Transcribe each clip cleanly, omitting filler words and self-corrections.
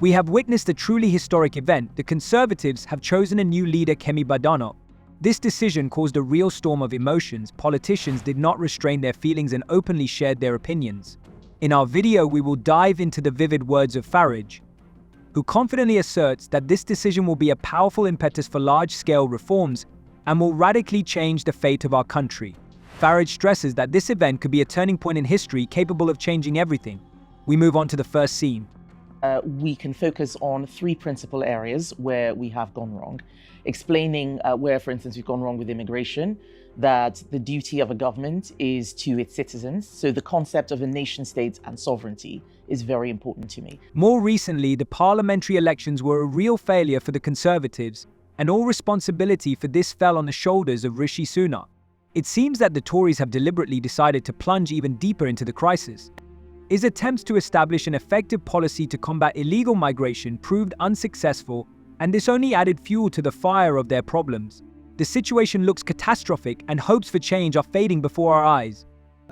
We have witnessed a truly historic event. The Conservatives have chosen a new leader, Kemi Badenoch. This decision caused a real storm of emotions. Politicians did not restrain their feelings and openly shared their opinions. In our video, we will dive into the vivid words of Farage, who confidently asserts that this decision will be a powerful impetus for large-scale reforms and will radically change the fate of our country. Farage stresses that this event could be a turning point in history capable of changing everything. We move on to the first scene. We can focus on three principal areas where we have gone wrong, explaining where, for instance, we've gone wrong with immigration, that the duty of a government is to its citizens. So the concept of a nation state and sovereignty is very important to me. More recently, the parliamentary elections were a real failure for the Conservatives, and all responsibility for this fell on the shoulders of Rishi Sunak. It seems that the Tories have deliberately decided to plunge even deeper into the crisis. His attempts to establish an effective policy to combat illegal migration proved unsuccessful, and this only added fuel to the fire of their problems. The situation looks catastrophic, and hopes for change are fading before our eyes.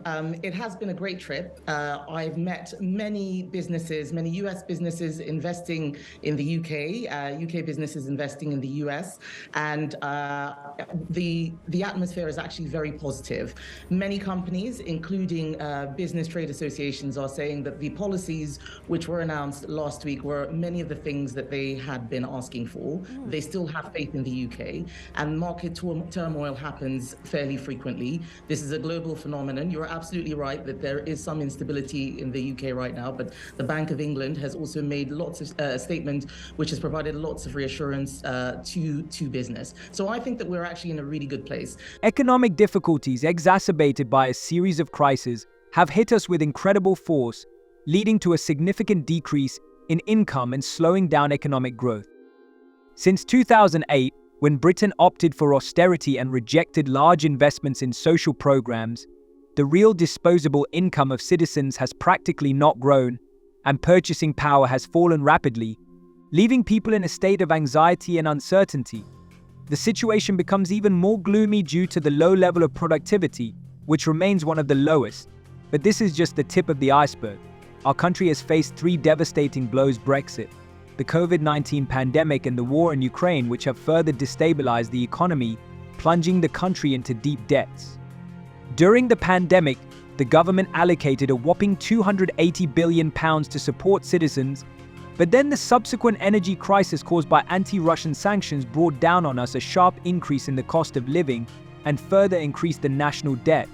It has been a great trip. I've met many businesses, many US businesses investing in the UK, UK businesses investing in the US, and the atmosphere is actually very positive. Many companies, including business trade associations, are saying that the policies which were announced last week were many of the things that they had been asking for. They still have faith in the UK, and market turmoil happens fairly frequently. This is a global phenomenon. You're absolutely right that there is some instability in the UK right now, but the Bank of England has also made lots of statements which has provided lots of reassurance to business. So I think that we're actually in a really good place. Economic difficulties exacerbated by a series of crises have hit us with incredible force, leading to a significant decrease in income and slowing down economic growth. Since 2008, when Britain opted for austerity and rejected large investments in social programs, the real disposable income of citizens has practically not grown, and purchasing power has fallen rapidly, leaving people in a state of anxiety and uncertainty. The situation becomes even more gloomy due to the low level of productivity, which remains one of the lowest. But this is just the tip of the iceberg. Our country has faced three devastating blows: Brexit, the COVID-19 pandemic, and the war in Ukraine, which have further destabilized the economy, plunging the country into deep debts. During the pandemic, the government allocated a whopping £280 billion to support citizens, but then the subsequent energy crisis caused by anti-Russian sanctions brought down on us a sharp increase in the cost of living and further increased the national debt.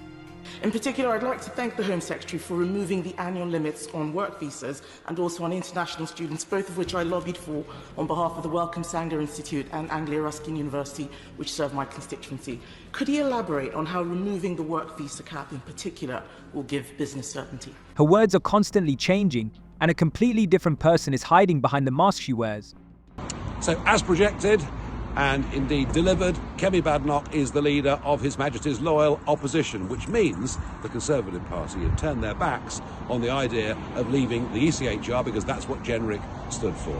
In particular, I'd like to thank the Home Secretary for removing the annual limits on work visas and also on international students, both of which I lobbied for on behalf of the Wellcome Sanger Institute and Anglia Ruskin University, which serve my constituency. Could he elaborate on how removing the work visa cap in particular will give business certainty? Her words are constantly changing, and a completely different person is hiding behind the mask she wears. So, as projected, and indeed delivered, Kemi Badenoch is the leader of His Majesty's loyal opposition, which means the Conservative Party have turned their backs on the idea of leaving the ECHR because that's what generic stood for.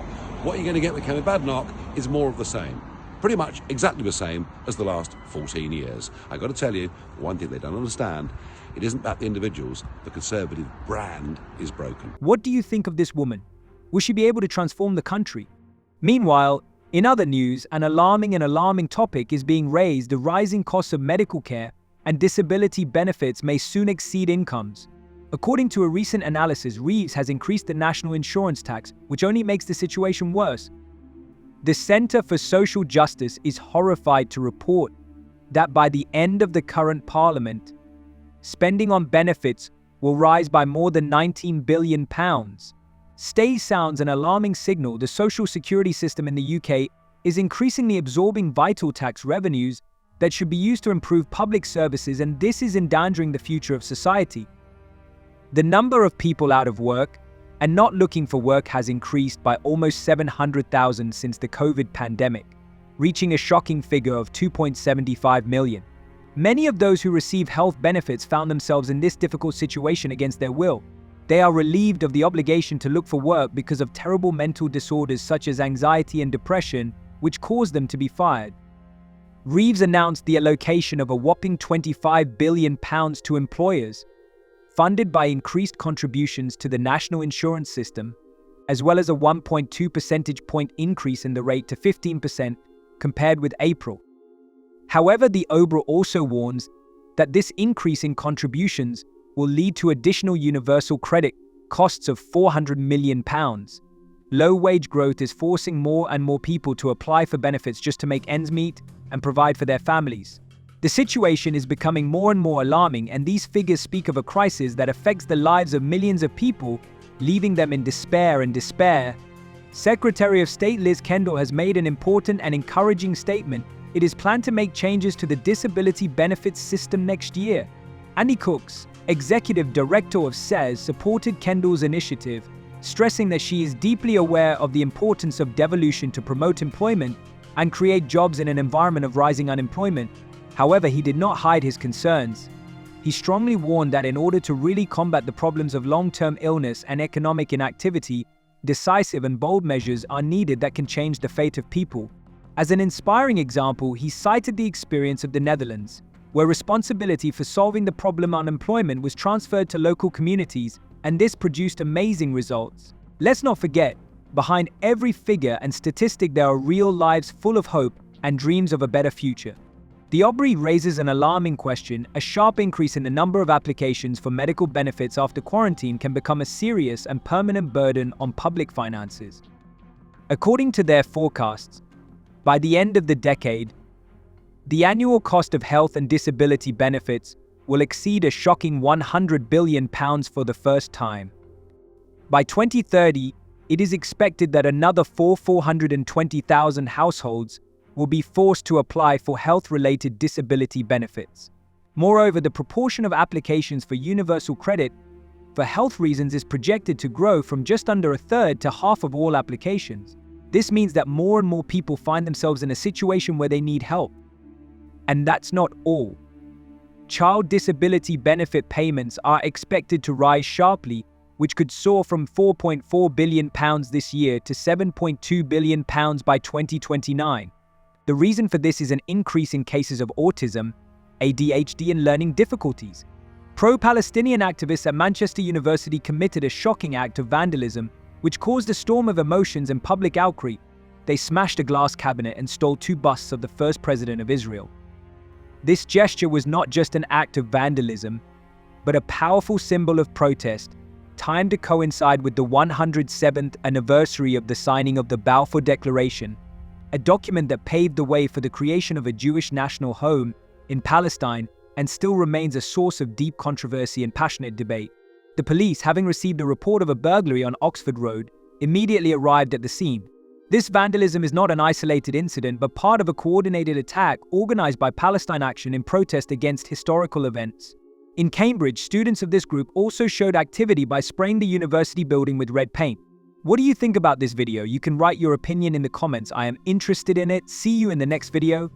What you're going to get with Kemi Badenoch is more of the same. Pretty much exactly the same as the last 14 years. I've got to tell you, one thing they don't understand, it isn't about the individuals. The Conservative brand is broken. What do you think of this woman? Will she be able to transform the country? Meanwhile, in other news, an alarming topic is being raised: the rising costs of medical care and disability benefits may soon exceed incomes. According to a recent analysis, Reeves has increased the national insurance tax, which only makes the situation worse. The Centre for Social Justice is horrified to report that by the end of the current parliament, spending on benefits will rise by more than £19 billion. Stay sounds an alarming signal. The social security system in the UK is increasingly absorbing vital tax revenues that should be used to improve public services, and this is endangering the future of society. The number of people out of work and not looking for work has increased by almost 700,000 since the COVID pandemic, reaching a shocking figure of 2.75 million. Many of those who receive health benefits found themselves in this difficult situation against their will. They are relieved of the obligation to look for work because of terrible mental disorders such as anxiety and depression, which caused them to be fired. Reeves announced the allocation of a whopping £25 billion to employers, funded by increased contributions to the national insurance system as well as a 1.2 percentage point increase in the rate to 15% compared with April. However, the OBRA also warns that this increase in contributions will lead to additional universal credit costs of £400 million. Low wage growth is forcing more and more people to apply for benefits just to make ends meet and provide for their families. The situation is becoming more and more alarming, and these figures speak of a crisis that affects the lives of millions of people, leaving them in despair and despair. Secretary of State Liz Kendall has made an important and encouraging statement. It is planned to make changes to the disability benefits system next year. Annie Cooks, executive director of SES, supported Kendall's initiative, stressing that she is deeply aware of the importance of devolution to promote employment and create jobs in an environment of rising unemployment. However, he did not hide his concerns. He strongly warned that in order to really combat the problems of long-term illness and economic inactivity, decisive and bold measures are needed that can change the fate of people. As an inspiring example, he cited the experience of the Netherlands, where responsibility for solving the problem of unemployment was transferred to local communities, and this produced amazing results. Let's not forget, behind every figure and statistic there are real lives full of hope and dreams of a better future. The OBRI raises an alarming question. A sharp increase in the number of applications for medical benefits after quarantine can become a serious and permanent burden on public finances. According to their forecasts, by the end of the decade, the annual cost of health and disability benefits will exceed a shocking £100 billion for the first time. By 2030, it is expected that another 420,000 households will be forced to apply for health-related disability benefits. Moreover, the proportion of applications for universal credit for health reasons is projected to grow from just under a third to half of all applications. This means that more and more people find themselves in a situation where they need help. And that's not all. Child disability benefit payments are expected to rise sharply, which could soar from £4.4 billion this year to £7.2 billion by 2029. The reason for this is an increase in cases of autism, ADHD, and learning difficulties. Pro-Palestinian activists at Manchester University committed a shocking act of vandalism, which caused a storm of emotions and public outcry. They smashed a glass cabinet and stole 2 busts of the first president of Israel. This gesture was not just an act of vandalism, but a powerful symbol of protest, timed to coincide with the 107th anniversary of the signing of the Balfour Declaration, a document that paved the way for the creation of a Jewish national home in Palestine and still remains a source of deep controversy and passionate debate. The police, having received a report of a burglary on Oxford Road, immediately arrived at the scene. This vandalism is not an isolated incident, but part of a coordinated attack organized by Palestine Action in protest against historical events. In Cambridge, students of this group also showed activity by spraying the university building with red paint. What do you think about this video? You can write your opinion in the comments. I am interested in it. See you in the next video.